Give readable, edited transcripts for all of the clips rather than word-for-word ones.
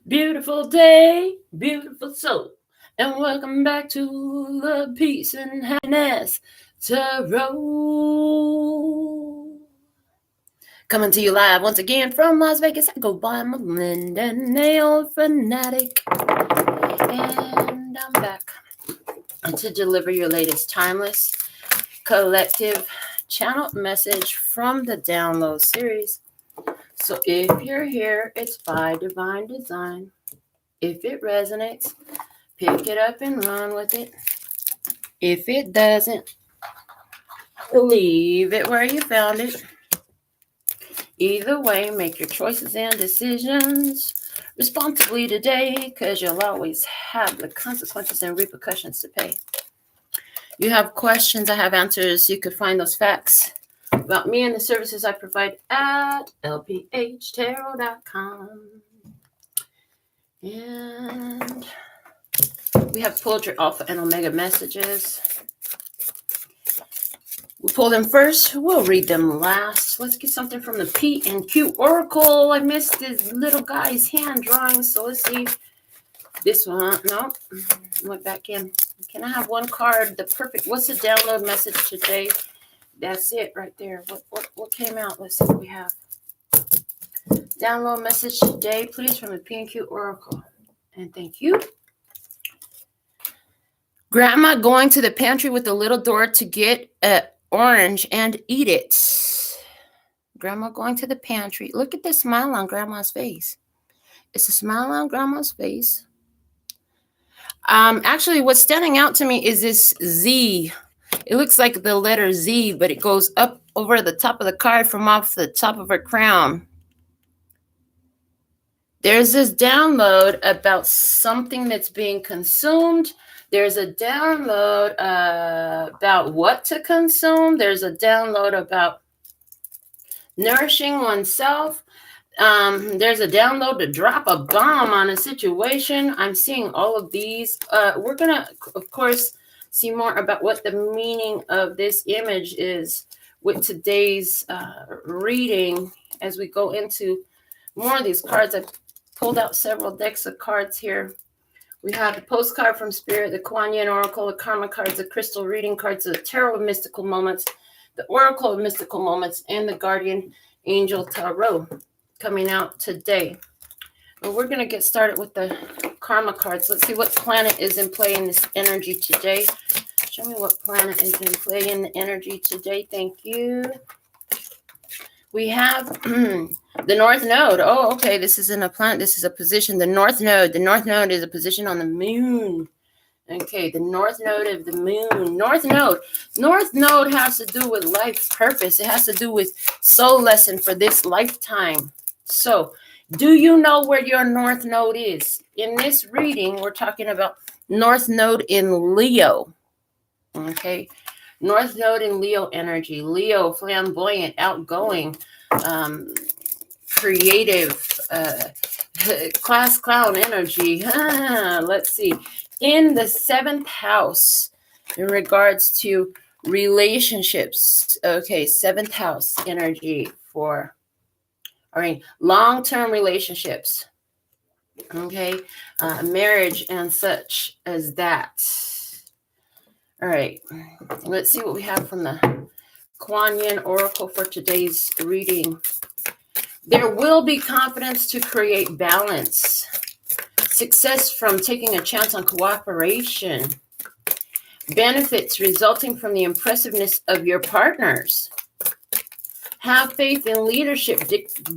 Beautiful day, beautiful soul, and welcome back to the Peace and Happiness Tarot. Coming to you live once again from Las Vegas. I go by Melinda NailFanatic, and I'm back to deliver your latest timeless collective channel message from the download series. So if you're here, it's by divine design. If it resonates, pick it up and run with it. If it doesn't, leave it where you found it. Either way, make your choices and decisions responsibly today, because you'll always have the consequences and repercussions to pay. You have questions, I have answers. You could find those facts about me and the services I provide at LPHtarot.com. And we have pulled your Alpha and Omega messages. We pull them first. We'll read them last. Let's get something from the P and Q Oracle. I missed this little guy's hand drawing, so let's see. This one. No. Went back in. Can I have one card? The perfect. What's the download message today? That's it right there. What came out? Let's see what we have. Download message today, please, from the P and Q Oracle. And thank you. Grandma going to the pantry with the little door to get an orange and eat it. Grandma going to the pantry. Look at the smile on Grandma's face. It's a smile on Grandma's face. Actually, what's standing out to me is this Z. It looks like the letter Z, but it goes up over the top of the card from off the top of her crown. There's this download about something that's being consumed. There's a download about what to consume. There's a download about nourishing oneself. There's a download to drop a bomb on a situation. I'm seeing all of these. We're going to, of course, see more about what the meaning of this image is with today's reading as we go into more of these cards. I've pulled out several decks of cards here. We have the postcard from Spirit, the Kuan Yin Oracle, the Karma cards, the Crystal Reading cards, the Tarot of Mystical Moments, the Oracle of Mystical Moments, and the Guardian Angel Tarot coming out today. And we're going to get started with the Karma cards. Let's see what planet is in play in this energy today. Show me what planet is in play in the energy today. Thank you. We have the North Node. Oh, okay. This isn't a planet. This is a position. The North Node. The North Node is a position on the moon. Okay, the North Node of the moon. North Node. North Node has to do with life's purpose. It has to do with soul lesson for this lifetime. So, do you know where your North Node is? In this reading, we're talking about North Node in Leo. Okay. North Node in Leo energy. Leo, flamboyant, outgoing, creative, class clown energy. Let's see. In the 7th house, in regards to relationships. Okay, 7th house energy for, long-term relationships. Okay, marriage and such as that. All right, let's see what we have from the Kuan Yin Oracle for today's reading. There will be confidence to create balance. Success from taking a chance on cooperation. Benefits resulting from the impressiveness of your partners. Have faith in leadership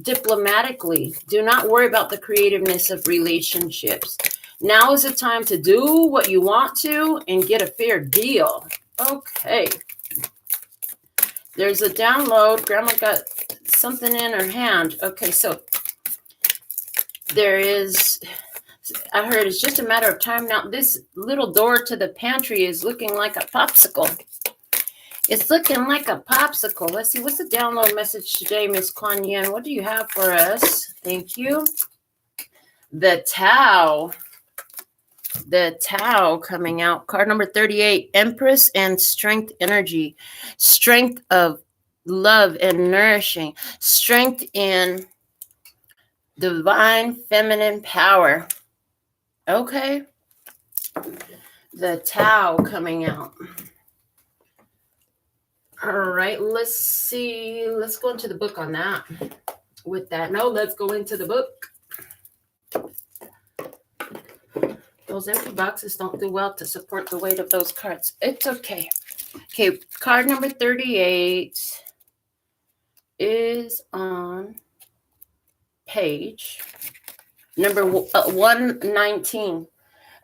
diplomatically. Do not worry about the creativeness of relationships. Now is the time to do what you want to and get a fair deal. Okay. There's a download. Grandma got something in her hand. Okay, so there is, I heard it's just a matter of time now. This little door to the pantry is looking like a popsicle. It's looking like a popsicle. Let's see, what's the download message today, Miss Kuan Yin? What do you have for us? Thank you. The Tao. The Tao coming out. Card number 38, Empress and Strength energy. Strength of love and nourishing. Strength in Divine feminine power. Okay. The Tao coming out. All right, let's see. Let's go into the book on that. With that, no, let's go into the book. Those empty boxes don't do well to support the weight of those cards. It's okay. Okay, card number 38 is on page number 119.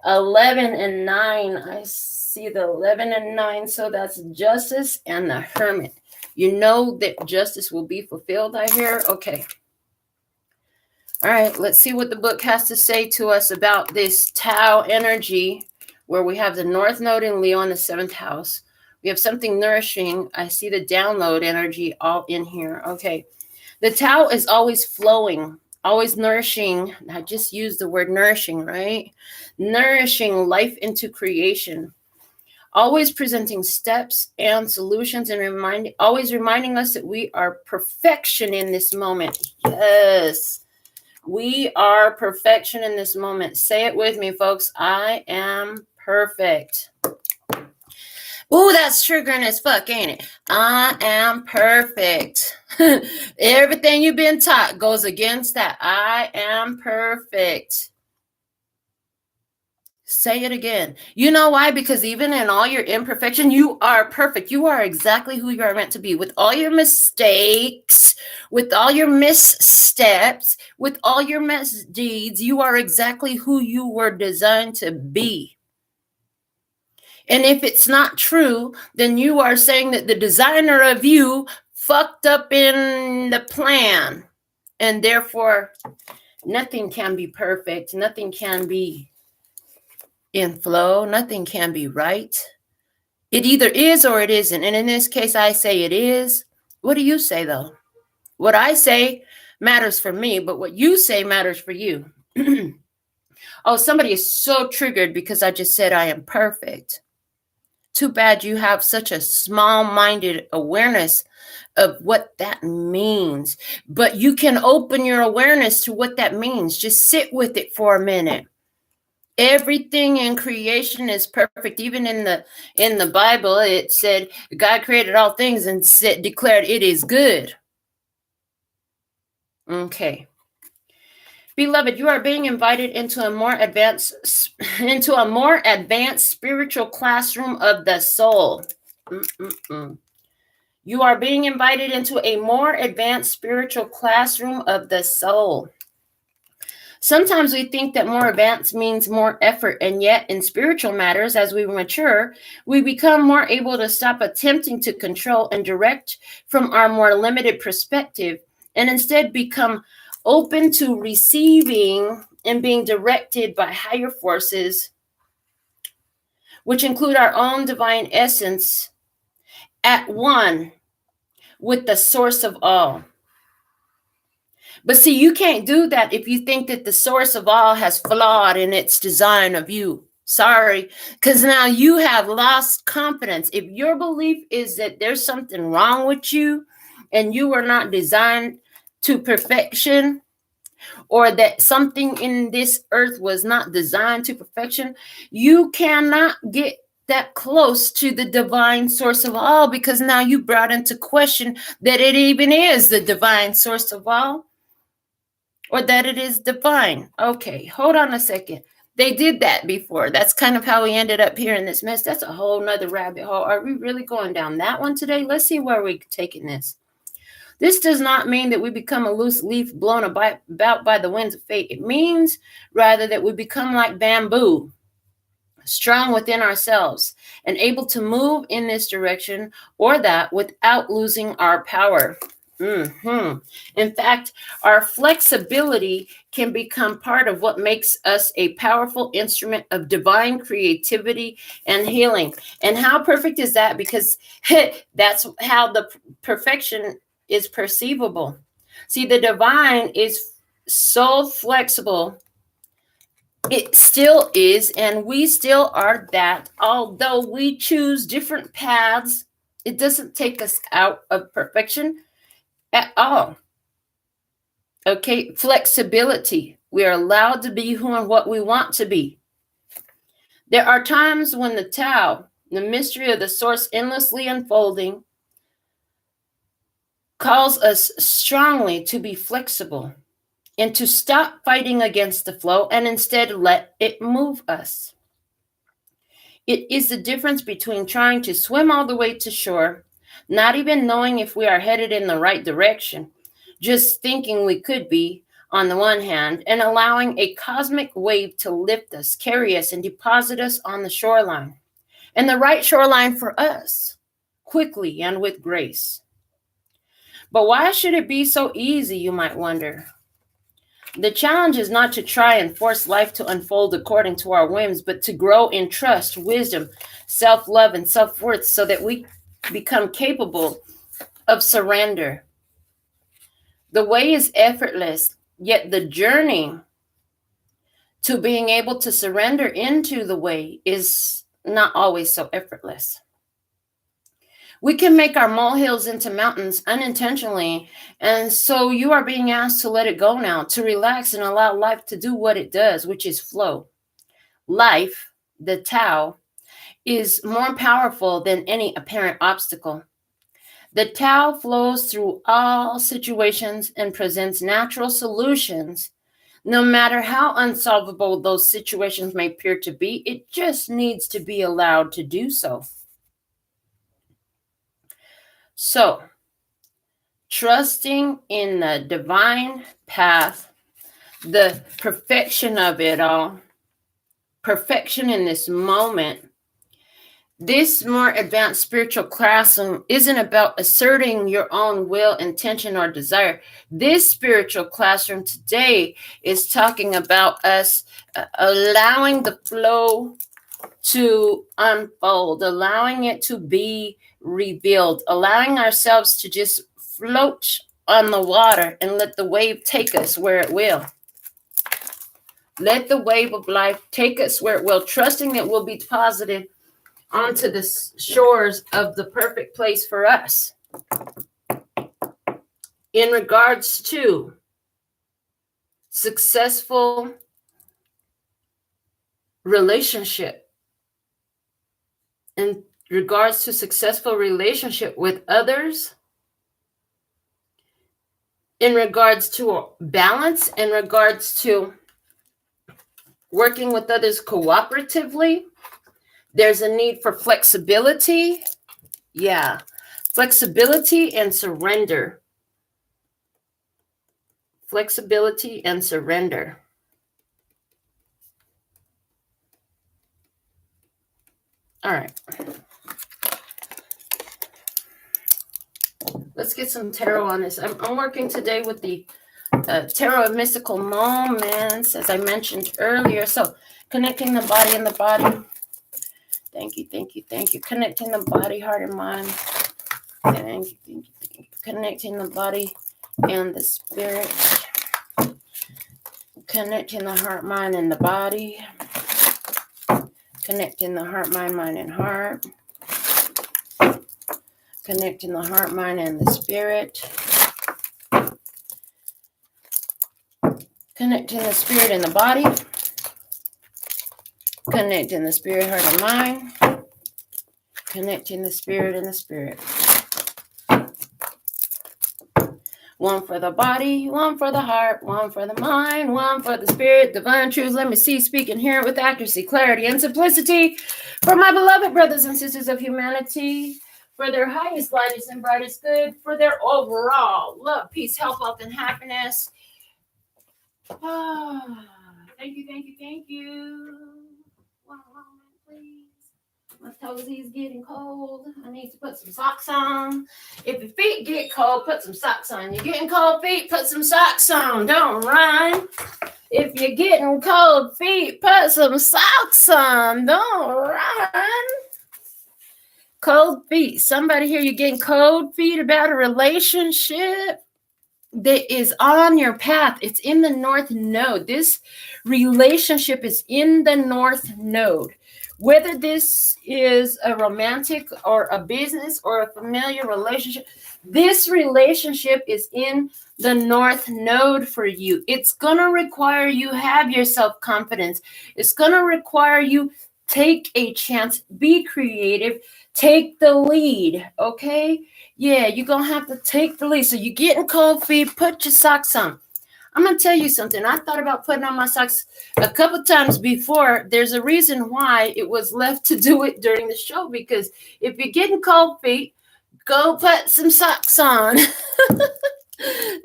11 and 9. I see the 11 and 9. So that's Justice and the Hermit. You know that justice will be fulfilled, I hear. Okay. All right, let's see what the book has to say to us about this Tao energy, where we have the North Node in Leo in the 7th house. We have something nourishing. I see the download energy all in here. Okay. The Tao is always flowing, always nourishing. I just used the word nourishing, right? Nourishing life into creation. Always presenting steps and solutions and always reminding us that we are perfection in this moment. Yes. We are perfection in this moment. Say it with me, folks. I am perfect. Ooh, that's triggering as fuck, ain't it? I am perfect. Everything you've been taught goes against that. I am perfect. Say it again. You know why? Because even in all your imperfection, you are perfect. You are exactly who you are meant to be. With all your mistakes, with all your missteps, with all your misdeeds, you are exactly who you were designed to be. And if it's not true, then you are saying that the designer of you fucked up in the plan. And therefore, nothing can be perfect. Nothing can be in flow. Nothing can be right. It either is or it isn't. And in this case, I say it is. What do you say, though? What I say matters for me, but what you say matters for you. Oh, somebody is so triggered because I just said I am perfect. Too bad you have such a small-minded awareness of what that means. But you can open your awareness to what that means. Just sit with it for a minute. Everything in creation is perfect. Even in the Bible, it said God created all things and declared it is good. Okay. Beloved, you are being invited into a more advanced spiritual classroom of the soul. You are being invited into a more advanced spiritual classroom of the soul. Sometimes we think that more advanced means more effort, and yet in spiritual matters, as we mature, we become more able to stop attempting to control and direct from our more limited perspective, and instead become open to receiving and being directed by higher forces, which include our own divine essence, at one with the source of all. But see, you can't do that if you think that the source of all has flawed in its design of you. Sorry, because now you have lost confidence. If your belief is that there's something wrong with you and you were not designed to perfection, or that something in this earth was not designed to perfection, you cannot get that close to the divine source of all, because now you brought into question that it even is the divine source of all, or that it is divine. Okay, hold on a second. They did that before. That's kind of how we ended up here in this mess. That's a whole nother rabbit hole. Are we really going down that one today? Let's see where we're taking this. This does not mean that we become a loose leaf blown about by the winds of fate. It means rather that we become like bamboo, strong within ourselves and able to move in this direction or that without losing our power. In fact, our flexibility can become part of what makes us a powerful instrument of divine creativity and healing. And how perfect is that? Because that's how the perfection is perceivable. See, the divine is so flexible. It still is, and we still are that. Although we choose different paths, it doesn't take us out of perfection at all. Okay, flexibility. We are allowed to be who and what we want to be. There are times when the Tao, the mystery of the source endlessly unfolding, calls us strongly to be flexible and to stop fighting against the flow and instead let it move us. It is the difference between trying to swim all the way to shore, not even knowing if we are headed in the right direction, just thinking we could be, on the one hand, and allowing a cosmic wave to lift us, carry us, and deposit us on the shoreline, and the right shoreline for us, quickly and with grace. But why should it be so easy, you might wonder? The challenge is not to try and force life to unfold according to our whims, but to grow in trust, wisdom, self-love, and self-worth so that we become capable of surrender. The way is effortless, yet the journey to being able to surrender into the way is not always so effortless. We can make our molehills into mountains unintentionally, and so you are being asked to let it go now, to relax and allow life to do what it does, which is flow. Life, the Tao, is more powerful than any apparent obstacle. The Tao flows through all situations and presents natural solutions. No matter how unsolvable those situations may appear to be, it just needs to be allowed to do so. So, trusting in the divine path, the perfection of it all, perfection in this moment, this more advanced spiritual classroom isn't about asserting your own will, intention, or desire. This spiritual classroom today is talking about us allowing the flow to unfold, allowing it to be revealed, allowing ourselves to just float on the water and let the wave take us where it will. Let the wave of life take us where it will, trusting that we'll be deposited onto the shores of the perfect place for us. In regards to successful relationship, in regards to successful relationship with others, in regards to balance, in regards to working with others cooperatively, there's a need for flexibility. Yeah, flexibility and surrender. Flexibility and surrender. All right. Let's get some tarot on this. I'm working today with the Tarot of Mystical Moments, as I mentioned earlier. So connecting the body and the body. Thank you, thank you, thank you. Connecting the body, heart, and mind. Thank you, thank you, thank you. Connecting the body and the spirit. Connecting the heart, mind, and the body. Connecting the heart, mind, and heart. Connecting the heart, mind, and the spirit. Connecting the spirit and the body. Connecting the spirit, heart, and mind. Connecting the spirit and the spirit. One for the body, one for the heart, one for the mind, one for the spirit, divine truth. Let me see, speak, and hear it with accuracy, clarity, and simplicity. For my beloved brothers and sisters of humanity, for their highest, lightest, and brightest good, for their overall love, peace, health, wealth, and happiness. Thank you, thank you, thank you. One moment, please. My toesies getting cold. I need to put some socks on. If your feet get cold, put some socks on. You're getting cold feet, put some socks on. Don't run. If you're getting cold feet, put some socks on. Don't run. Cold feet. Somebody here, you're getting cold feet about a relationship that is on your path. It's in the North Node. This relationship is in the North Node, Whether this is a romantic or a business or a familiar relationship, this relationship is in the North Node for you. It's going to require you have your self-confidence. It's going to require you take a chance, be creative, take the lead, okay? Yeah, you're going to have to take the lead. So you're getting cold feet, put your socks on. I'm going to tell you something. I thought about putting on my socks a couple times before. There's a reason why it was left to do it during the show, because if you're getting cold feet, go put some socks on.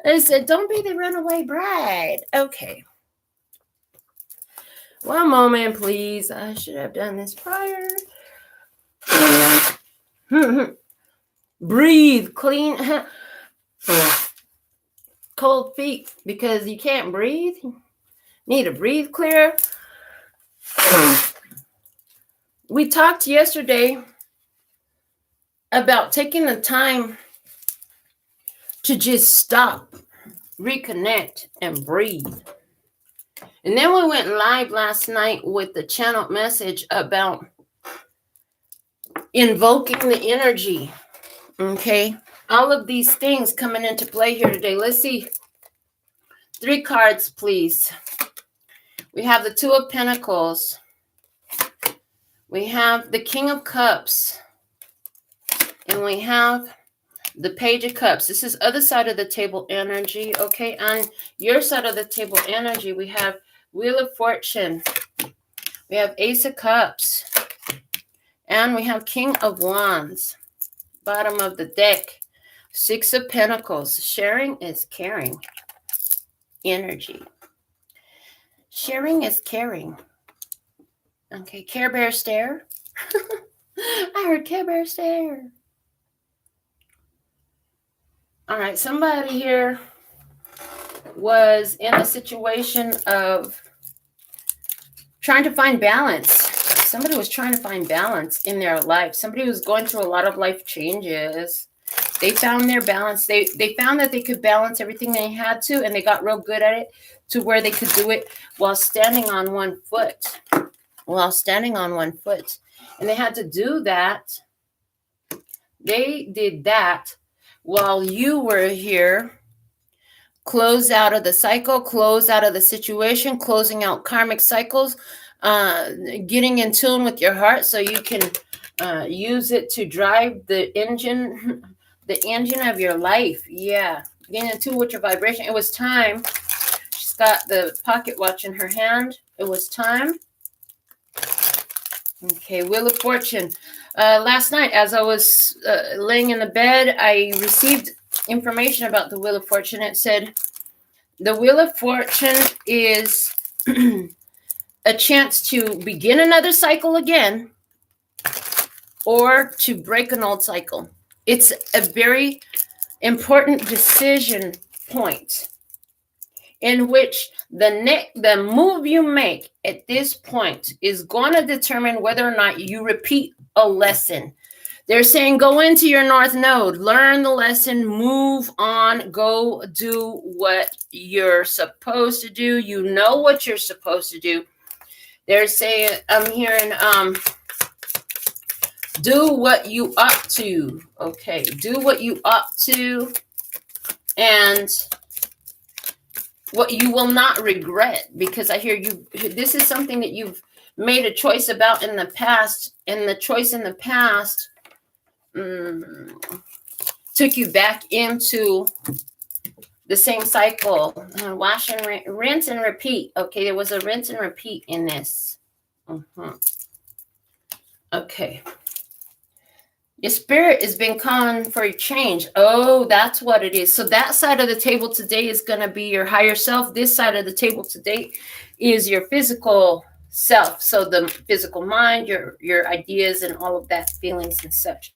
I said, don't be the runaway bride. Okay. One moment, please. I should have done this prior. Breathe, clean. Cold feet, because you can't breathe. Need to breathe clear. We talked yesterday about taking the time to just stop, reconnect, and breathe. And then we went live last night with the channeled message about invoking the energy. Okay. All of these things coming into play here today. Let's see. 3 cards, please. We have the 2 of Pentacles. We have the King of Cups. And we have the Page of Cups. This is other side of the table energy. Okay. On your side of the table energy, we have Wheel of Fortune. We have Ace of Cups. And we have King of Wands. Bottom of the deck. 6 of Pentacles. Sharing is caring. Energy. Sharing is caring. Okay. Care Bear stare. I heard Care Bear stare. All right. Somebody here was in a situation of trying to find balance. Somebody was trying to find balance in their life. Somebody was going through a lot of life changes. They found their balance. They found that they could balance everything they had to, and they got real good at it to where they could do it while standing on one foot. And they had to do that. They did that while you were here. Close out of the cycle, close out of the situation, closing out karmic cycles, getting in tune with your heart so you can use it to drive the engine of your life. Yeah, getting in tune with your vibration. It was time. She's got the pocket watch in her hand. It was time. Okay, Wheel of Fortune. Last night, as I was laying in the bed, I received information about the Wheel of Fortune. It said the Wheel of Fortune is a chance to begin another cycle again or to break an old cycle. It's a very important decision point in which the move you make at this point is going to determine whether or not you repeat a lesson. They're saying go into your North Node, learn the lesson, move on, go do what you're supposed to do. You know what you're supposed to do. They're saying, I'm hearing, do what you ought to. Okay, do what you ought to, and what you will not regret, because I hear you. This is something that you've made a choice about in the past, and the choice in the past took you back into the same cycle. Wash and rinse and repeat. Okay, there was a rinse and repeat in this. Okay. Your spirit has been calling for a change. Oh, that's what it is. So that side of the table today is going to be your higher self. This side of the table today is your physical self. So the physical mind, your ideas and all of that, feelings and such.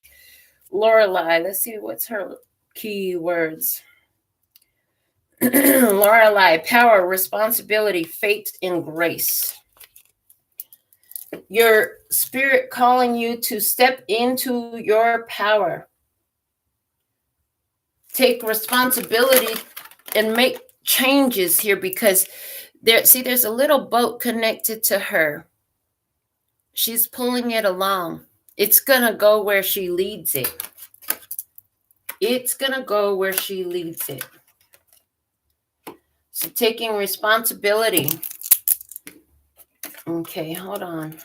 Lorelei, let's see what's her key words. Lorelei, power, responsibility, fate, and grace. Your spirit calling you to step into your power. Take responsibility and make changes here, because there's a little boat connected to her. She's pulling it along. It's going to go where she leads it. It's going to go where she leads it. So taking responsibility. Okay, hold on.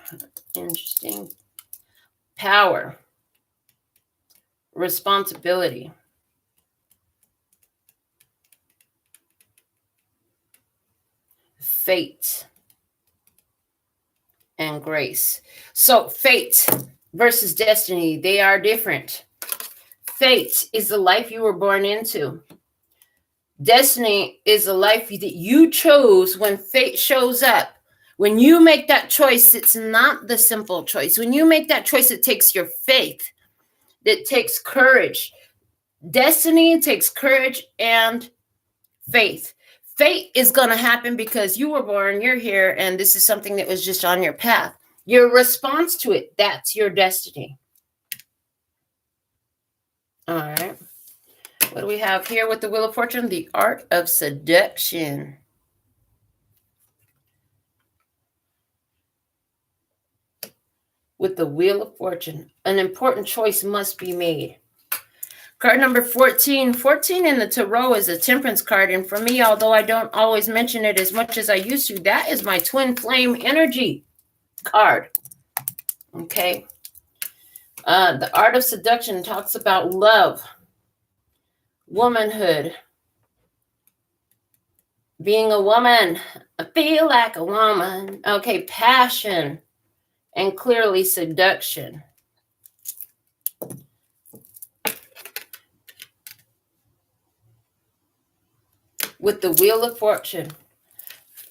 Interesting. Power. Responsibility. Fate. And grace. So fate versus destiny, they are different. Fate is the life you were born into. Destiny is a life that you chose. When fate shows up, when you make that choice, it's not the simple choice. When you make that choice, it takes your faith. It takes courage. Destiny takes courage and faith. Fate is going to happen because you were born, you're here, and this is something that was just on your path. Your response to it, that's your destiny. All right. What do we have here with the Wheel of Fortune? The art of seduction. With the Wheel of Fortune, an important choice must be made. Card number 14. 14 in the Tarot is a Temperance card. And for me, although I don't always mention it as much as I used to, that is my twin flame energy card. Okay. The art of seduction talks about love, womanhood, being a woman. I feel like a woman. Okay, passion, and clearly seduction. With the Wheel of Fortune,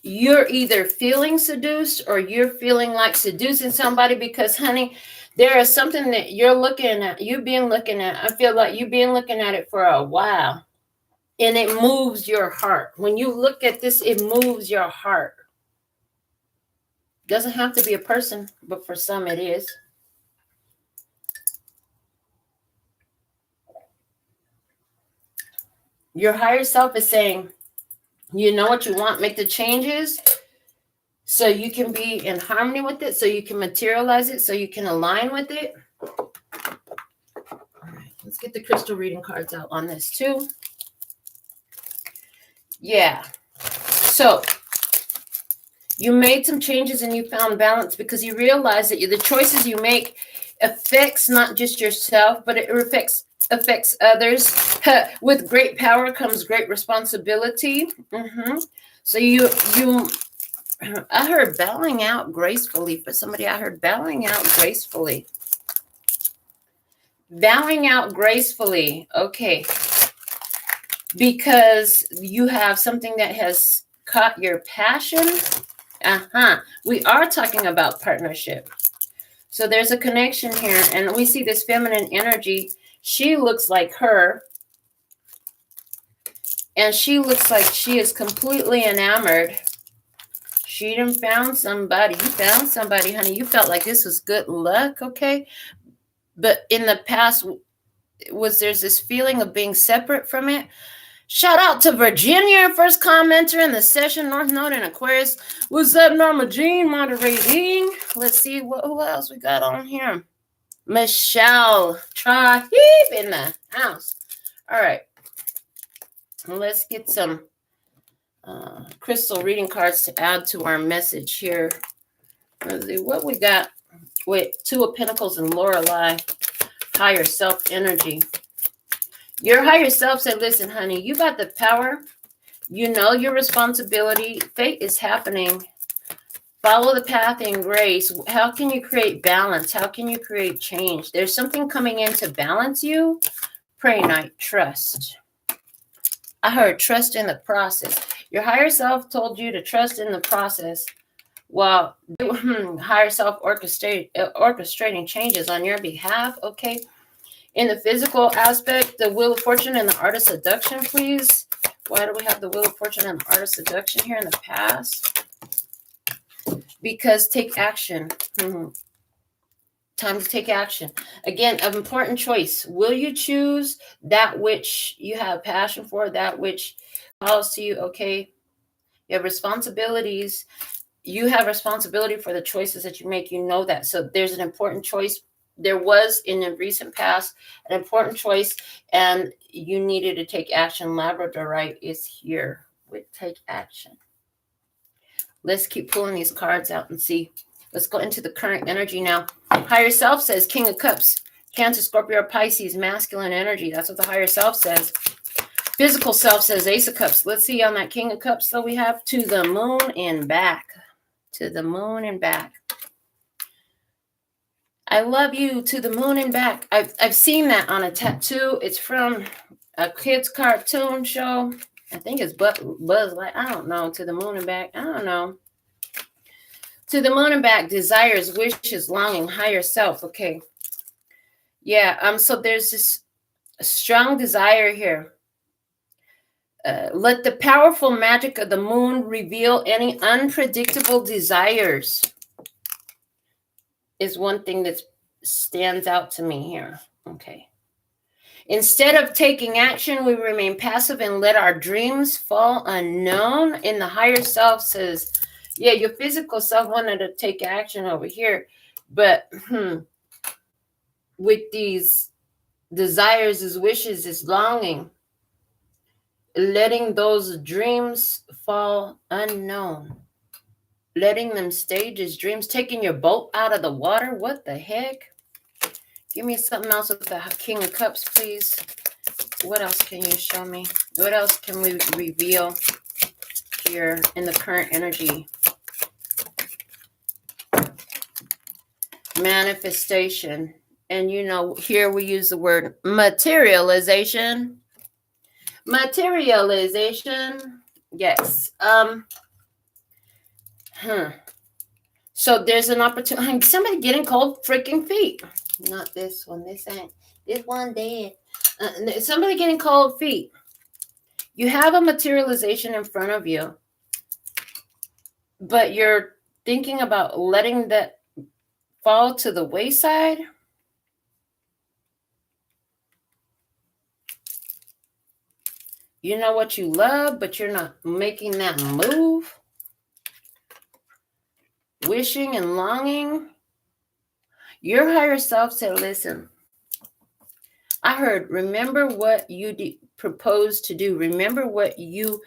you're either feeling seduced or you're feeling like seducing somebody because, honey, there is something that you're looking at. You've been looking at. I feel like you've been looking at it for a while. And it moves your heart. When you look at this, it moves your heart. Doesn't have to be a person, but for some it is. Your higher self is saying, you know what you want, make the changes so you can be in harmony with it, so you can materialize it, so you can align with it. All right, let's get the crystal reading cards out on this too. Yeah. So you made some changes and you found balance because you realized that the choices you make affects not just yourself, but it affects others. With great power comes great responsibility. So I heard bowing out gracefully for somebody. I heard bowing out gracefully. Bowing out gracefully. Okay. Because you have something that has caught your passion. We are talking about partnership. So there's a connection here. And we see this feminine energy. She looks like her. And she looks like she is completely enamored. She done found somebody. You found somebody, honey. You felt like this was good luck, okay? But in the past, there's this feeling of being separate from it. Shout out to Virginia, first commenter in the session, North Node and Aquarius. What's up, Norma Jean, moderating? Let's see, who else we got on here? Michelle Trahib in the house. All right. Let's get some crystal reading cards to add to our message here. Let's see what we got with Two of Pentacles and Lorelei. Higher self energy. Your higher self said, listen, honey, you got the power. You know your responsibility. Fate is happening. Follow the path in grace. How can you create balance? How can you create change? There's something coming in to balance you. Pray night, trust. I heard trust in the process. Your higher self told you to trust in the process while higher self orchestrating changes on your behalf, okay? In the physical aspect, the Wheel of Fortune and the Art of Seduction, please. Why do we have the Wheel of Fortune and the Art of Seduction here in the past? Because take action. Time to take action. Again, an important choice. Will you choose that which you have passion for, that which calls to you? Okay. You have responsibilities. you have responsibility for the choices that you make. You know that. So there's an important choice. There was in the recent past an important choice, and you needed to take action. Labradorite is here with take action. Let's keep pulling these cards out and see. Let's go into the current energy now. Higher self says King of Cups, Cancer, Scorpio, Pisces, masculine energy. That's what the higher self says. Physical self says Ace of Cups. Let's see on that King of Cups, though, we have to the moon and back. To the moon and back. I love you, to the moon and back. I've seen that on a tattoo. It's from a kid's cartoon show. I think it's Buzz Light. I don't know. To the moon and back. I don't know. To the moon and back. Desires, wishes, longing, higher self. Okay. Yeah. So there's this strong desire here. Let the powerful magic of the moon reveal any unpredictable desires. Is one thing that stands out to me here. Okay. Instead of taking action, we remain passive and let our dreams fall unknown. And the higher self says, yeah, your physical self wanted to take action over here. But with these desires, his wishes, his longing, letting those dreams fall unknown. Letting them stage his dreams, taking your boat out of the water. What the heck? Give me something else with the King of Cups, please. What else can you show me? What else can we reveal here in the current energy? Manifestation. And you know, here we use the word materialization. Materialization. Yes. So there's an opportunity. Somebody getting cold freaking feet. Not this one. This ain't. This one dead. Somebody getting cold feet. You have a materialization in front of you, but you're thinking about letting that fall to the wayside. You know what you love, but you're not making that move. Wishing and longing. Your higher self said, listen, I heard, remember what you proposed to do. Remember why you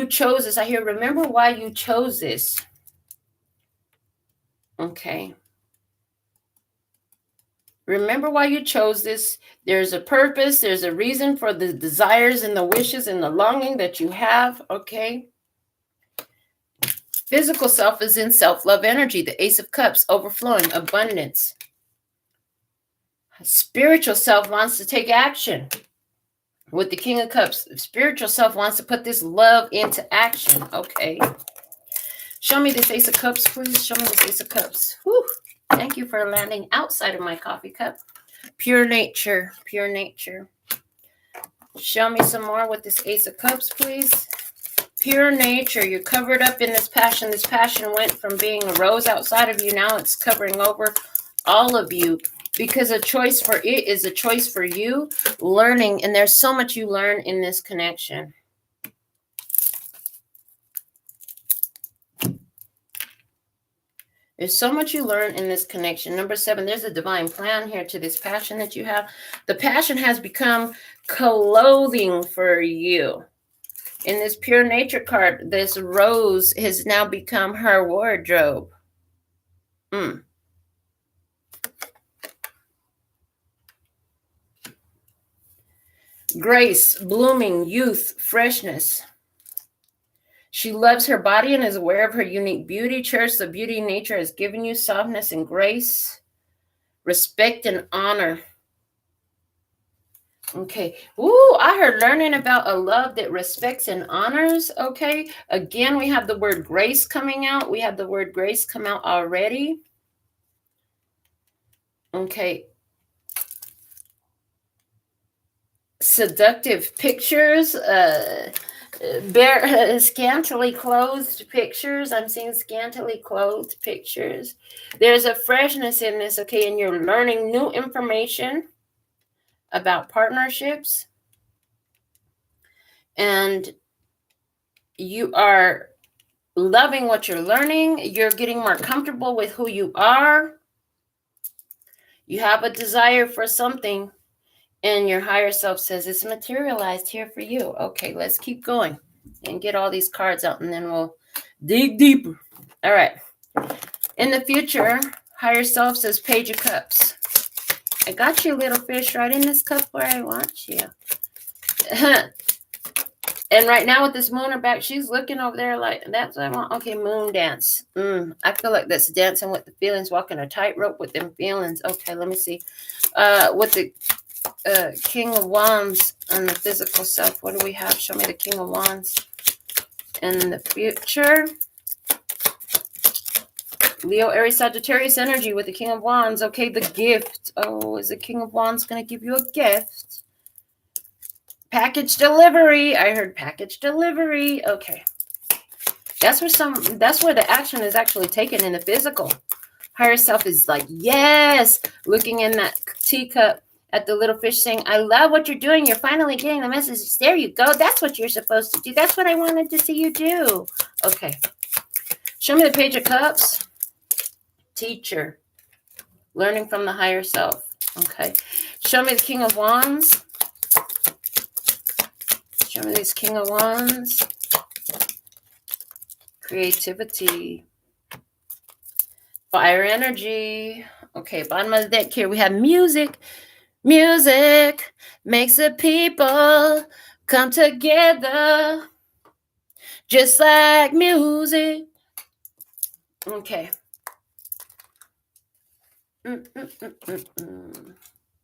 chose this. I hear, remember why you chose this. Okay. Remember why you chose this. There's a purpose. There's a reason for the desires and the wishes and the longing that you have. Okay. Physical self is in self-love energy. The Ace of Cups, overflowing, abundance. Spiritual self wants to take action. With the King of Cups, spiritual self wants to put this love into action. Okay. Show me this Ace of Cups, please. Show me this Ace of Cups. Whew. Thank you for landing outside of my coffee cup. Pure nature. Pure nature. Show me some more with this Ace of Cups, please. Pure nature. You're covered up in this passion. This passion went from being a rose outside of you. Now it's covering over all of you. Because a choice for it is a choice for you. Learning. And there's so much you learn in this connection. There's so much you learn in this connection. Number 7, there's a divine plan here to this passion that you have. The passion has become clothing for you. In this pure nature card, this rose has now become her wardrobe. Grace, blooming, youth, freshness. She loves her body and is aware of her unique beauty. Cherish the beauty nature has given you, softness and grace, respect and honor. Okay. Ooh, I heard learning about a love that respects and honors. Okay. Again, we have the word grace coming out. We have the word grace come out already. Okay. Seductive pictures. Scantily clothed pictures. I'm seeing scantily clothed pictures. There's a freshness in this. Okay. And you're learning new information about partnerships, and you are loving what you're learning. You're getting more comfortable with who you are. You have a desire for something, and your higher self says it's materialized here for you. Okay, let's keep going and get all these cards out, and then we'll dig deeper. All right. In the future, higher self says Page of Cups. I got you, little fish, right in this cup where I want you. And right now with this moon her back, she's looking over there like, that's what I want. Okay, moon dance. I feel like that's dancing with the feelings, walking a tightrope with them feelings. Okay, let me see. With the King of Wands and the physical self, what do we have? Show me the King of Wands in the future. Leo, Aries, Sagittarius energy with the King of Wands. Okay, the gift. Oh, is the King of Wands going to give you a gift? Package delivery. I heard package delivery. Okay. That's where the action is actually taken in the physical. Higher self is like, yes, looking in that teacup at the little fish saying, I love what you're doing. You're finally getting the message. There you go. That's what you're supposed to do. That's what I wanted to see you do. Okay. Show me the Page of Cups. Teacher. Learning from the higher self. Okay. Show me the King of Wands. Show me this King of Wands. Creativity. Fire energy. Okay, bottom of the deck here we have music. Music makes the people come together. Just like music. Okay.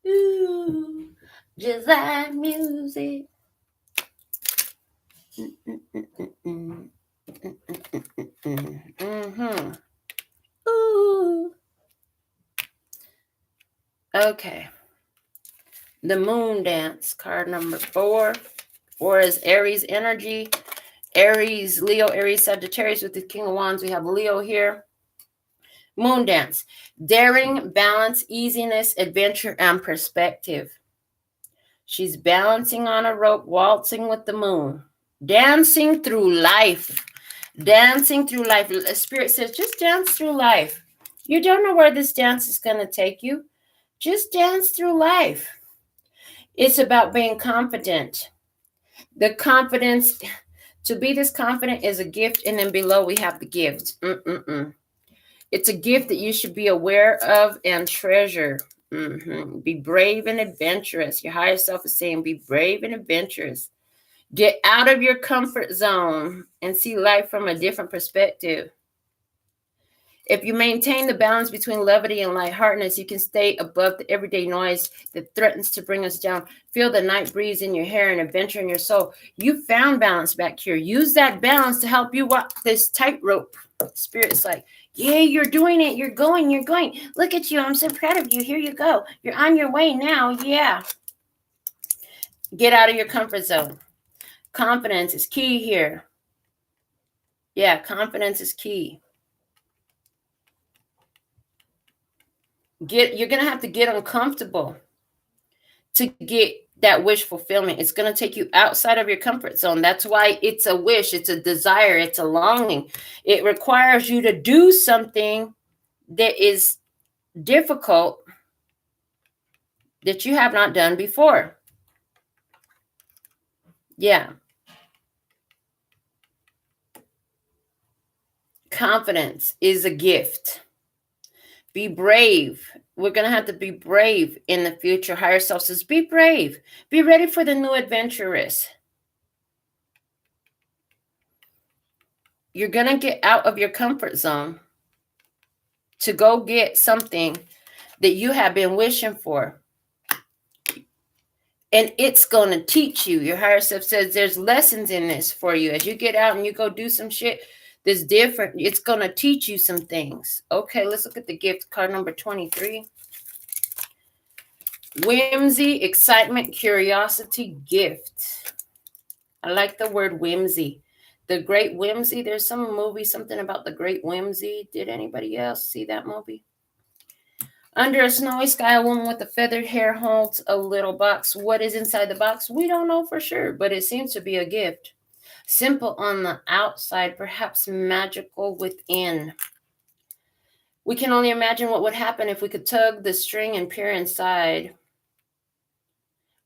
Ooh, just like music. Ooh. Okay. The moon dance, card number 4. 4 is Aries energy. Aries, Leo, Aries, Sagittarius with the King of Wands. We have Leo here. Moon dance. Daring, balance, easiness, adventure, and perspective. She's balancing on a rope, waltzing with the moon. Dancing through life. Dancing through life. Spirit says, just dance through life. You don't know where this dance is going to take you. Just dance through life. It's about being confident. The confidence, to be this confident is a gift. And then below we have the gift. It's a gift that you should be aware of and treasure. Be brave and adventurous. Your higher self is saying, be brave and adventurous. Get out of your comfort zone and see life from a different perspective. If you maintain the balance between levity and lightheartedness, you can stay above the everyday noise that threatens to bring us down. Feel the night breeze in your hair and adventure in your soul. You found balance back here. Use that balance to help you walk this tightrope. Spirit's like, yeah, you're doing it. You're going. Look at you. I'm so proud of you. Here you go. You're on your way now. Yeah. Get out of your comfort zone. Confidence is key here. Yeah, confidence is key. You're going to have to get uncomfortable to get that wish fulfillment. It's going to take you outside of your comfort zone. That's why it's a wish. It's a desire. It's a longing. It requires you to do something that is difficult that you have not done before. Yeah. Confidence is a gift. Be brave. We're going to have to be brave in the future. Higher self says, be brave. Be ready for the new adventurous. You're going to get out of your comfort zone to go get something that you have been wishing for. And it's going to teach you. Your higher self says there's lessons in this for you. As you get out and you go do some shit that's different, it's going to teach you some things. Okay, let's look at the gift card number 23. Whimsy, excitement, curiosity, gift. I like the word whimsy. The Great Whimsy. There's some movie, something about the Great Whimsy. Did anybody else see that movie? Under a snowy sky, a woman with a feathered hair holds a little box. What is inside the box? We don't know for sure, but it seems to be a gift. Simple on the outside, perhaps magical within. We can only imagine what would happen if we could tug the string and peer inside.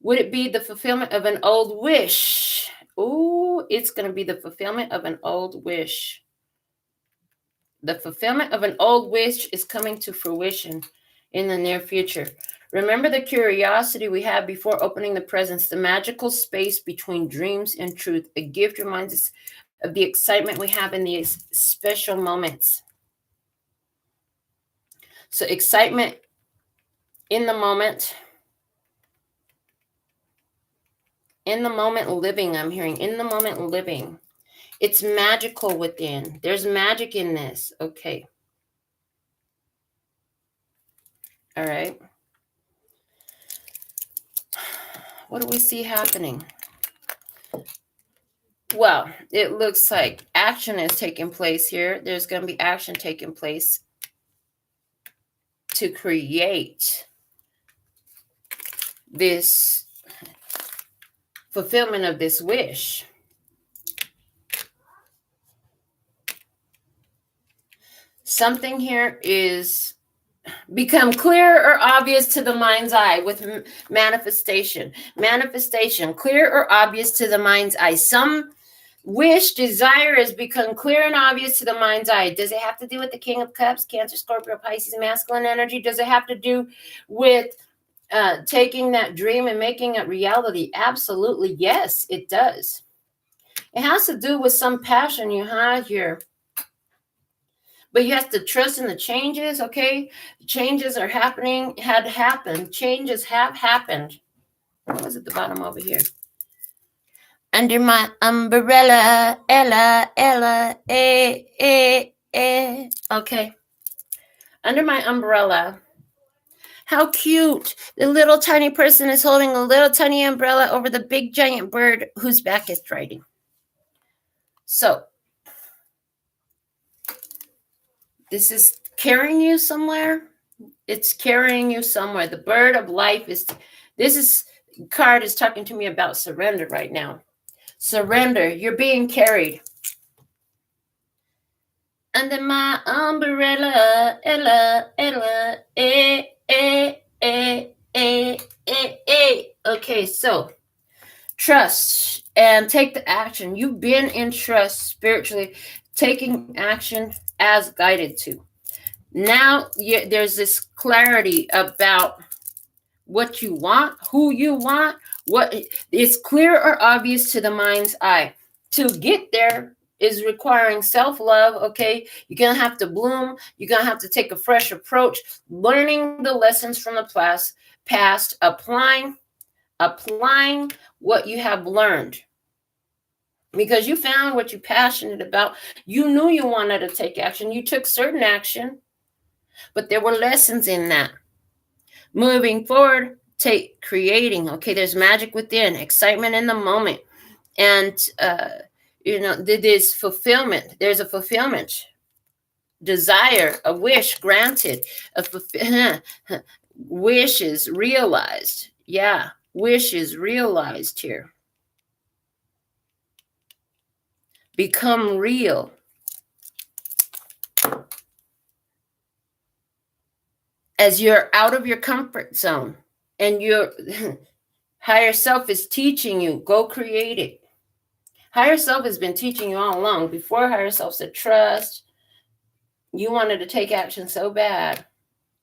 Would it be the fulfillment of an old wish? Ooh, it's going to be the fulfillment of an old wish. The fulfillment of an old wish is coming to fruition in the near future. Remember the curiosity we had before opening the presents, the magical space between dreams and truth. A gift reminds us of the excitement we have in these special moments. So excitement in the moment living, I'm hearing, in the moment living. It's magical within. There's magic in this. Okay. All right. What do we see happening? Well, it looks like action is taking place here. There's going to be action taking place to create this fulfillment of this wish. Something here is become clear or obvious to the mind's eye with manifestation. Manifestation, clear or obvious to the mind's eye. Some wish, desire has become clear and obvious to the mind's eye. Does it have to do with the King of Cups, Cancer, Scorpio, Pisces, masculine energy? Does it have to do with taking that dream and making it reality? Absolutely, yes, it does. It has to do with some passion you have here. But you have to trust in the changes, okay? Changes are happening, had happened. Changes have happened. What was at the bottom over here? Under my umbrella, Ella, Okay. Under my umbrella. How cute. The little tiny person is holding a little tiny umbrella over the big giant bird whose back is riding. So, this is carrying you somewhere. It's carrying you somewhere. The bird of life card is talking to me about surrender right now. Surrender. You're being carried. Under my umbrella, Ella, Okay, so trust and take the action. You've been in trust spiritually, taking action as guided to. Now there's this clarity about what you want, who you want, what is clear or obvious to the mind's eye. To get there is requiring self-love, okay? You're going to have to bloom. You're going to have to take a fresh approach, learning the lessons from the past, applying what you have learned. Because you found what you're passionate about. You knew you wanted to take action. You took certain action, but there were lessons in that. Moving forward, creating. Okay, there's magic within, excitement in the moment. And, this fulfillment. There's a fulfillment. Desire, a wish granted. Wishes realized. Yeah, wishes realized here. Become real. As you're out of your comfort zone and your higher self is teaching you, go create it. Higher self has been teaching you all along. Before higher self said trust, you wanted to take action so bad.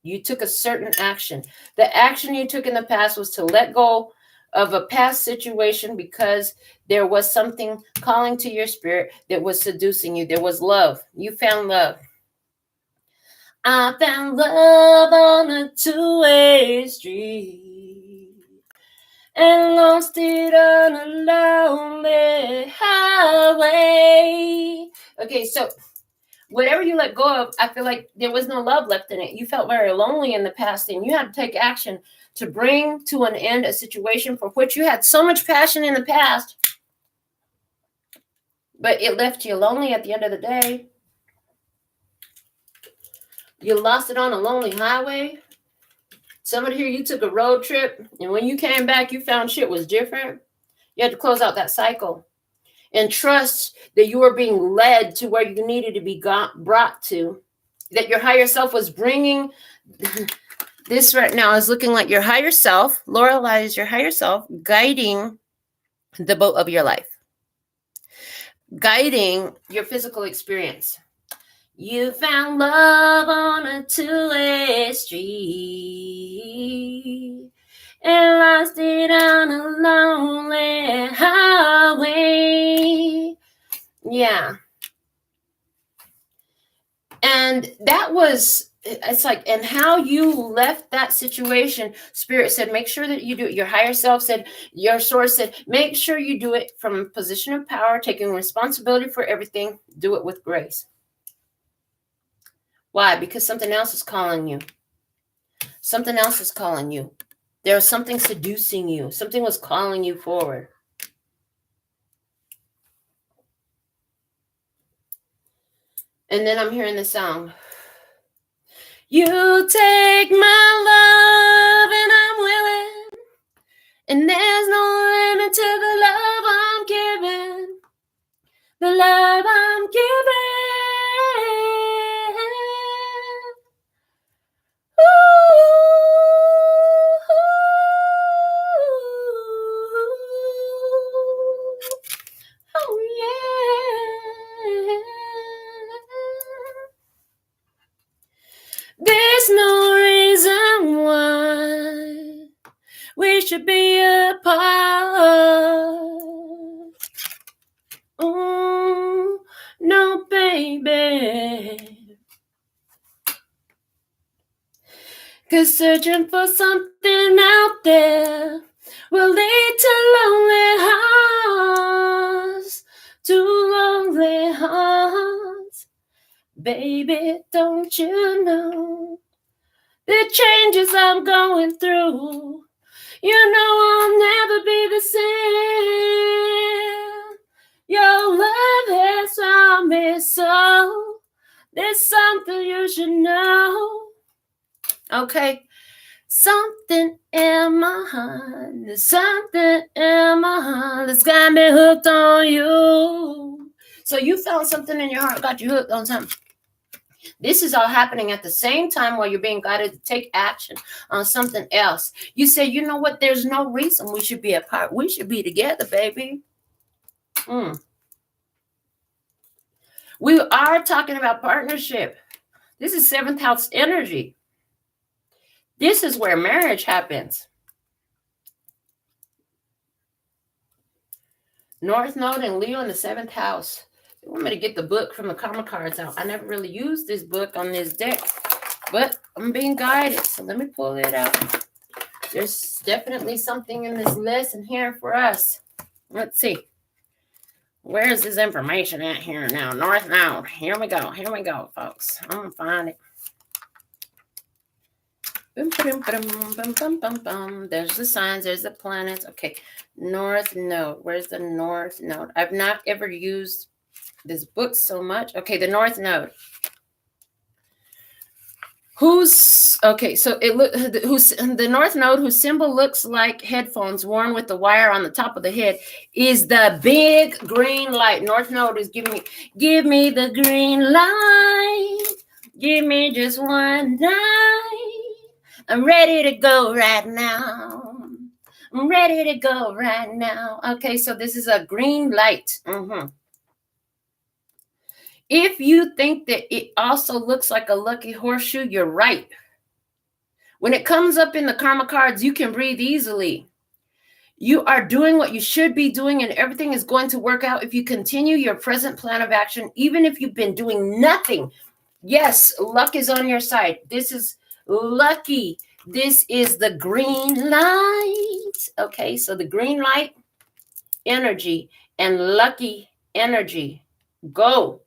You took a certain action. The action you took in the past was to let go of a past situation because there was something calling to your spirit that was seducing you. There was love. You found love. I found love on a two-way street and lost it on a lonely highway. Okay, so whatever you let go of, I feel like there was no love left in it. You felt very lonely in the past, and you had to take action to bring to an end a situation for which you had so much passion in the past, but it left you lonely at the end of the day. You lost it on a lonely highway. Somebody here, you took a road trip, and when you came back, you found shit was different. You had to close out that cycle. and trust that you were being led to where you needed to be brought to, that your higher self was bringing. This right now is looking like your higher self, Lorelei is your higher self, guiding the boat of your life, guiding your physical experience. You found love on a two-way street and lost it on a lonely highway. Yeah. And that was, it's like, and how you left that situation, Spirit said, make sure that you do it. Your higher self said, your source said, make sure you do it from a position of power, taking responsibility for everything. Do it with grace. Why? Because something else is calling you. Something else is calling you. There was something seducing you. Something was calling you forward. And then I'm hearing the sound. You take my love and I'm willing, and there's no limit to the love I'm giving. The love I'm giving. Ooh, oh yeah. There's no reason why we should be apart. Oh, no, baby. 'Cause searching for something out there will lead to lonely hearts. To lonely hearts. Baby, don't you know the changes I'm going through? You know I'll never be the same. Your love has found me so. There's something you should know. Okay. Something in my heart. There's something in my heart that's got me hooked on you. So you found something in your heart, got you hooked on something. This is all happening at the same time while you're being guided to take action on something else. You say, you know what? There's no reason we should be apart. We should be together, baby. We are talking about partnership. This is 7th house energy. This is where marriage happens. North Node and Leo in the 7th house. They want me to get the book from the karma cards out. I never really used this book on this deck, but I'm being guided. So let me pull it out. There's definitely something in this lesson here for us. Let's see. Where is this information at here now? North Node. Here we go. Here we go, folks. I'm going to find it. There's the signs. There's the planets. Okay. North Node. Where's the North Node? I've not ever used this book so much. Okay. The North Node. Okay, so who's the North Node, whose symbol looks like headphones worn with the wire on the top of the head, is the big green light. North Node is give me the green light. Give me just one night. I'm ready to go right now. I'm ready to go right now. Okay, so this is a green light. If you think that it also looks like a lucky horseshoe, you're right. When it comes up in the karma cards, you can breathe easily. You are doing what you should be doing, and everything is going to work out if you continue your present plan of action, even if you've been doing nothing. Yes, luck is on your side. This is lucky. This is the green light. Okay, so the green light energy and lucky energy. Go.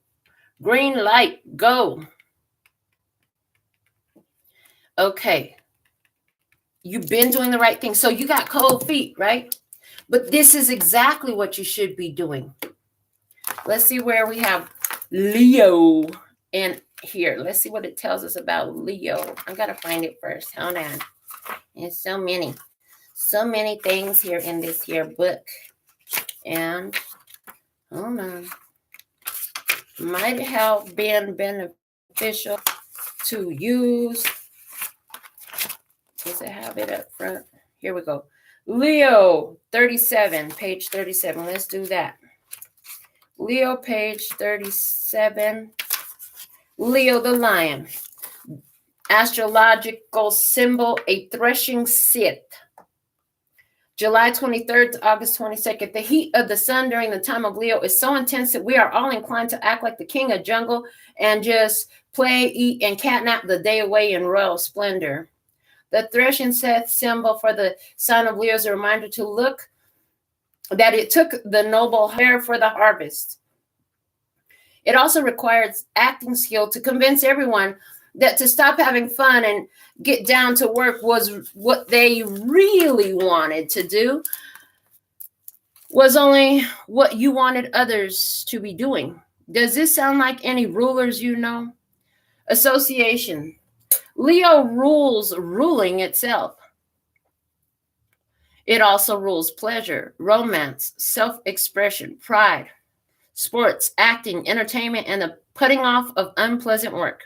Green light, go. Okay. You've been doing the right thing. So you got cold feet, right? But this is exactly what you should be doing. Let's see where we have Leo in here. Let's see what it tells us about Leo. I got to find it first. Hold on. There's so many things here in this here book. And Hold on. Might have been beneficial to use. Does it have it up front? Here we go. Leo 37, page 37. Let's do that. Leo, page 37. Leo the lion. Astrological symbol, a threshing scythe. July 23rd to August 22nd. The heat of the sun during the time of Leo is so intense that we are all inclined to act like the king of jungle and just play, eat, and catnap the day away in royal splendor. The threshing scythe symbol for the sign of Leo is a reminder to look that it took the noble hair for the harvest. It also requires acting skill to convince everyone that to stop having fun and get down to work was what they really wanted to do, was only what you wanted others to be doing. Does this sound like any rulers you know? Association. Leo rules ruling itself. It also rules pleasure, romance, self-expression, pride, sports, acting, entertainment, and the putting off of unpleasant work.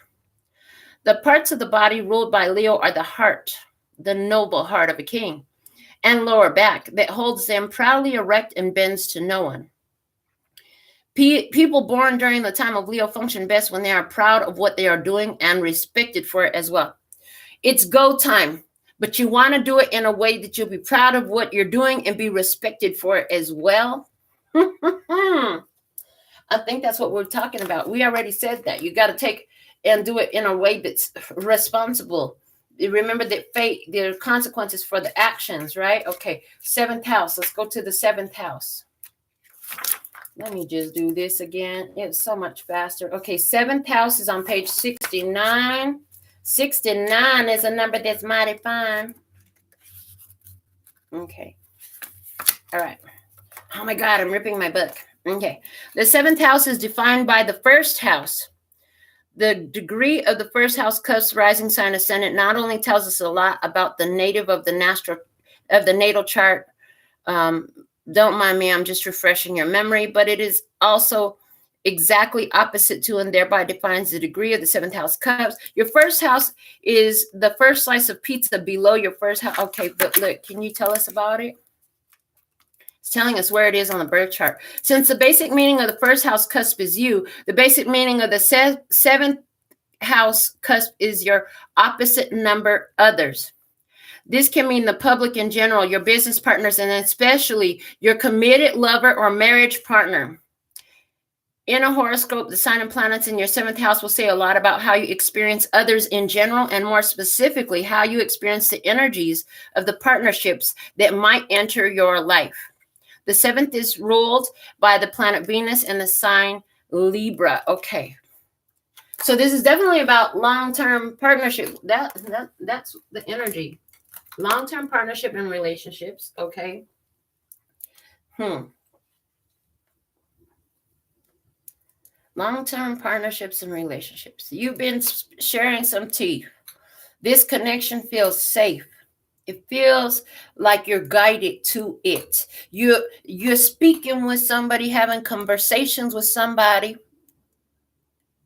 The parts of the body ruled by Leo are the heart, the noble heart of a king, and lower back that holds them proudly erect and bends to no one. People born during the time of Leo function best when they are proud of what they are doing and respected for it as well. It's go time, but you want to do it in a way that you'll be proud of what you're doing and be respected for it as well. I think that's what we're talking about. We already said that. You got to take and do it in a way that's responsible. Remember that fate, there are consequences for the actions, right? Okay, 7th house. Let's go to the 7th house. Let me just do this again. It's so much faster. Okay, 7th house is on page 69. 69 is a number that's mighty fine. Okay. All right. Oh my God, I'm ripping my book. Okay. The 7th house is defined by the 1st house. The degree of the 1st house cusp rising sign ascendant not only tells us a lot about the native of the natal chart. Don't mind me, I'm just refreshing your memory, but it is also exactly opposite to and thereby defines the degree of the 7th house cusp. Your 1st house is the first slice of pizza below your 1st house. Okay, but look, can you tell us about it? It's telling us where it is on the birth chart. Since the basic meaning of the 1st house cusp is you, the basic meaning of the 7th house cusp is your opposite number others. This can mean the public in general, your business partners, and especially your committed lover or marriage partner. In a horoscope, the sign and planets in your 7th house will say a lot about how you experience others in general, and more specifically, how you experience the energies of the partnerships that might enter your life. The 7th is ruled by the planet Venus and the sign Libra. Okay. So this is definitely about long-term partnership. That's the energy. Long-term partnership and relationships. Okay. Long-term partnerships and relationships. You've been sharing some tea. This connection feels safe. It feels like you're guided to it. You're speaking with somebody, having conversations with somebody.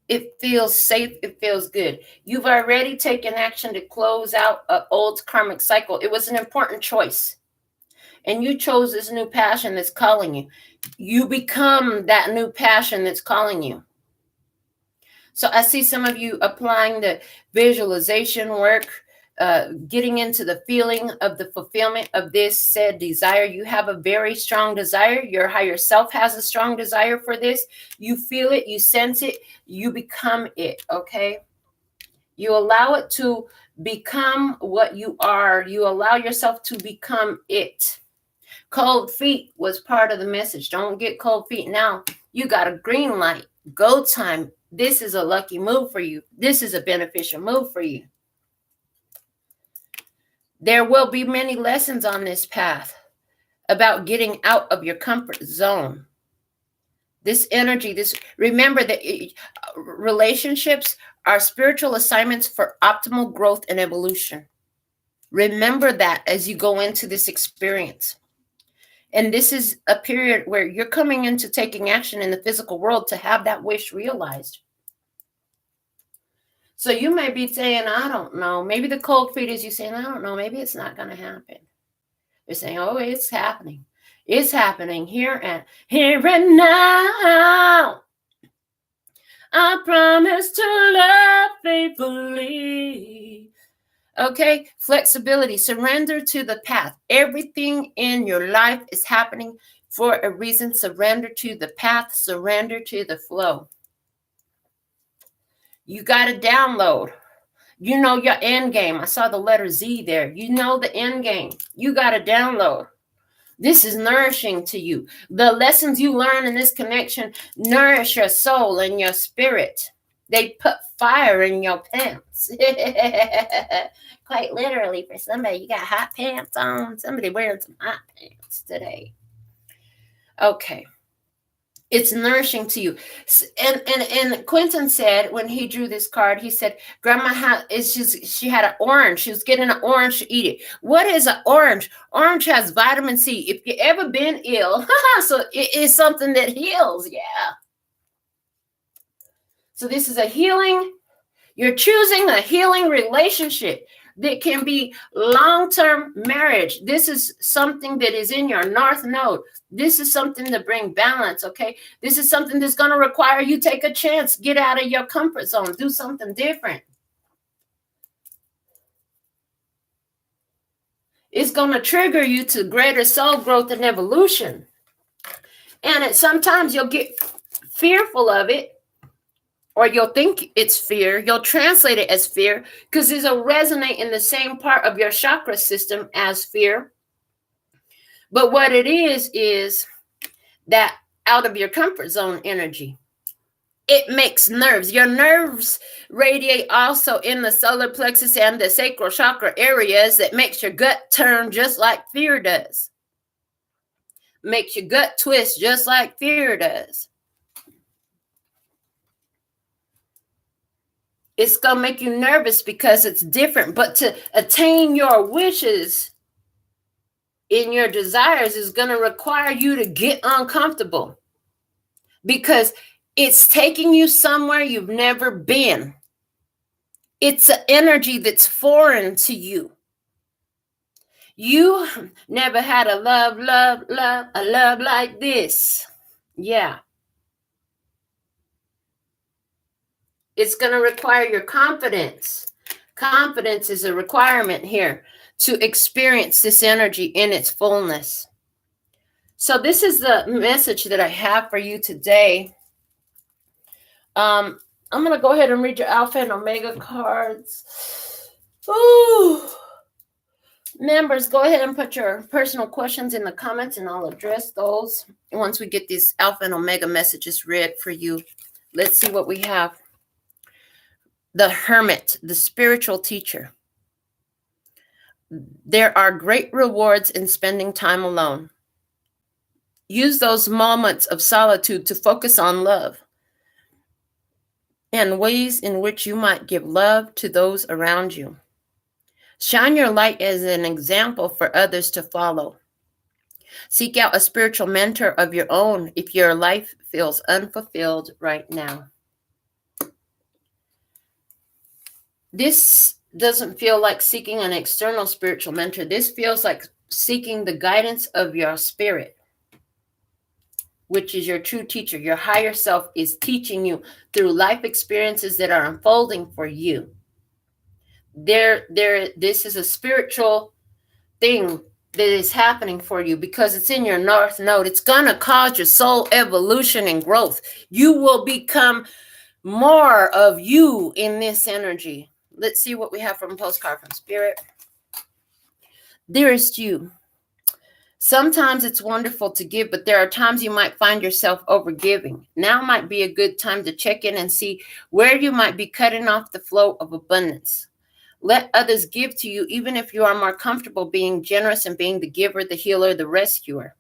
It feels safe. It feels good. You've already taken action to close out an old karmic cycle. It was an important choice. And you chose this new passion that's calling you. You become that new passion that's calling you. So I see some of you applying the visualization work, getting into the feeling of the fulfillment of this said desire. You have a very strong desire. Your higher self has a strong desire for this. You feel it, you sense it, you become it, okay? You allow it to become what you are. You allow yourself to become it. Cold feet was part of the message. Don't get cold feet now. You got a green light. Go time. This is a lucky move for you. This is a beneficial move for you. There will be many lessons on this path about getting out of your comfort zone. This energy, remember that relationships are spiritual assignments for optimal growth and evolution. Remember that as you go into this experience. And this is a period where you're coming into taking action in the physical world to have that wish realized. So you may be saying, I don't know. Maybe the cold feet is you saying, I don't know. Maybe it's not going to happen. They're saying, oh, it's happening. It's happening here and now. I promise to love faithfully. Okay, flexibility, surrender to the path. Everything in your life is happening for a reason. Surrender to the path, surrender to the flow. You got to download. You know your end game. I saw the letter Z there. You know the end game. You got to download. This is nourishing to you. The lessons you learn in this connection nourish your soul and your spirit. They put fire in your pants. Quite literally, for somebody, you got hot pants on. Somebody wearing some hot pants today. Okay. It's nourishing to you. And Quentin said, when he drew this card, he said, Grandma she had an orange. She was getting an orange to eat it. What is an orange? Orange has vitamin C. If you ever been ill, so it is something that heals. Yeah. So this is a healing. You're choosing a healing relationship that can be long-term marriage. This is something that is in your north node. This is something to bring balance, okay? This is something that's going to require you take a chance, get out of your comfort zone, do something different. It's going to trigger you to greater soul growth and evolution. And sometimes you'll get fearful of it, or you'll think it's fear. You'll translate it as fear because it'll resonate in the same part of your chakra system as fear. But what it is that out of your comfort zone energy. It makes nerves. Your nerves radiate also in the solar plexus and the sacral chakra areas that makes your gut turn just like fear does. Makes your gut twist just like fear does. It's going to make you nervous because it's different. But to attain your wishes in your desires is going to require you to get uncomfortable because it's taking you somewhere you've never been. It's an energy that's foreign to you. You never had a love like this. Yeah. It's going to require your confidence. Confidence is a requirement here to experience this energy in its fullness. So this is the message that I have for you today. I'm going to go ahead and read your Alpha and Omega cards. Ooh. Members, go ahead and put your personal questions in the comments and I'll address those once we get these Alpha and Omega messages read for you. Let's see what we have. The Hermit, the spiritual teacher. There are great rewards in spending time alone. Use those moments of solitude to focus on love and ways in which you might give love to those around you. Shine your light as an example for others to follow. Seek out a spiritual mentor of your own if your life feels unfulfilled right now. This doesn't feel like seeking an external spiritual mentor. This feels like seeking the guidance of your spirit, which is your true teacher. Your higher self is teaching you through life experiences that are unfolding for you. This is a spiritual thing that is happening for you because it's in your north node. It's going to cause your soul evolution and growth. You will become more of you in this energy. Let's see what we have from a postcard from Spirit. Dearest you, sometimes it's wonderful to give, but there are times you might find yourself overgiving. Now might be a good time to check in and see where you might be cutting off the flow of abundance. Let others give to you, even if you are more comfortable being generous and being the giver, the healer, the rescuer.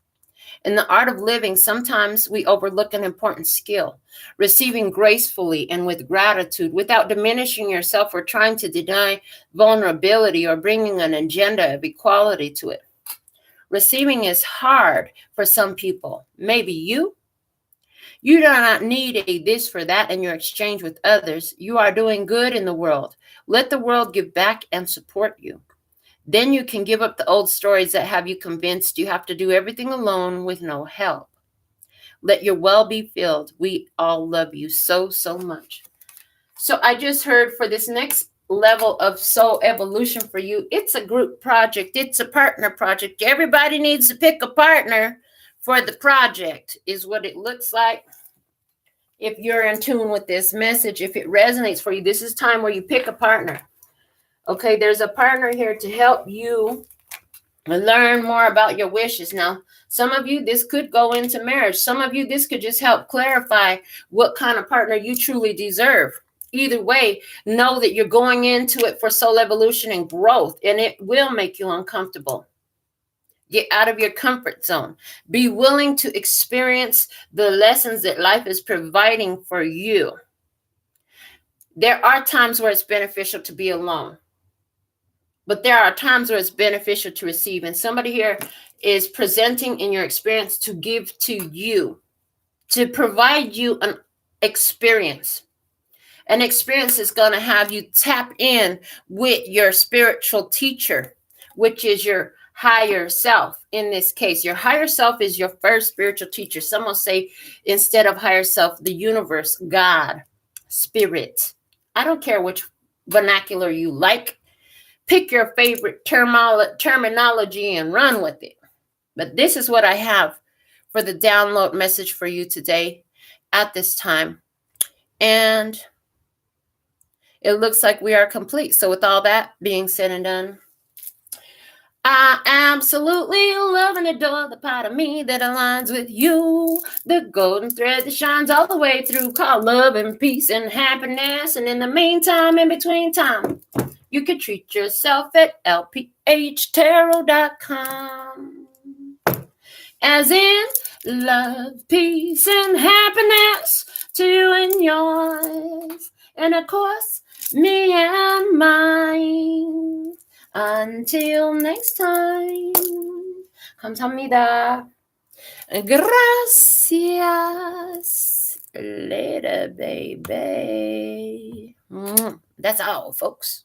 In the art of living, sometimes we overlook an important skill, receiving gracefully and with gratitude without diminishing yourself or trying to deny vulnerability or bringing an agenda of equality to it. Receiving is hard for some people. Maybe you do not need a this for that in your exchange with others. You are doing good in the world. Let the world give back and support you. Then you can give up the old stories that have you convinced you have to do everything alone with no help. Let your well be filled. We all love you so, so much. So I just heard for this next level of soul evolution for you, it's a group project. It's a partner project. Everybody needs to pick a partner for the project is what it looks like. If you're in tune with this message, if it resonates for you, this is time where you pick a partner. Okay, there's a partner here to help you learn more about your wishes. Now, some of you, this could go into marriage. Some of you, this could just help clarify what kind of partner you truly deserve. Either way, know that you're going into it for soul evolution and growth, and it will make you uncomfortable. Get out of your comfort zone. Be willing to experience the lessons that life is providing for you. There are times where it's beneficial to be alone, but there are times where it's beneficial to receive. And somebody here is presenting in your experience to give to you, to provide you an experience. An experience is going to have you tap in with your spiritual teacher, which is your higher self. In this case, your higher self is your first spiritual teacher. Some will say, instead of higher self, the universe, God, spirit. I don't care which vernacular you like. Pick your favorite terminology and run with it. But this is what I have for the download message for you today at this time. And it looks like we are complete. So with all that being said and done, I absolutely love and adore the part of me that aligns with you. The golden thread that shines all the way through, called love and peace and happiness. And in the meantime, in between time, you can treat yourself at LPHtarot.com. As in love, peace, and happiness to you and yours. And of course, me and mine. Until next time, 감사합니다. Gracias. Later, baby. That's all, folks.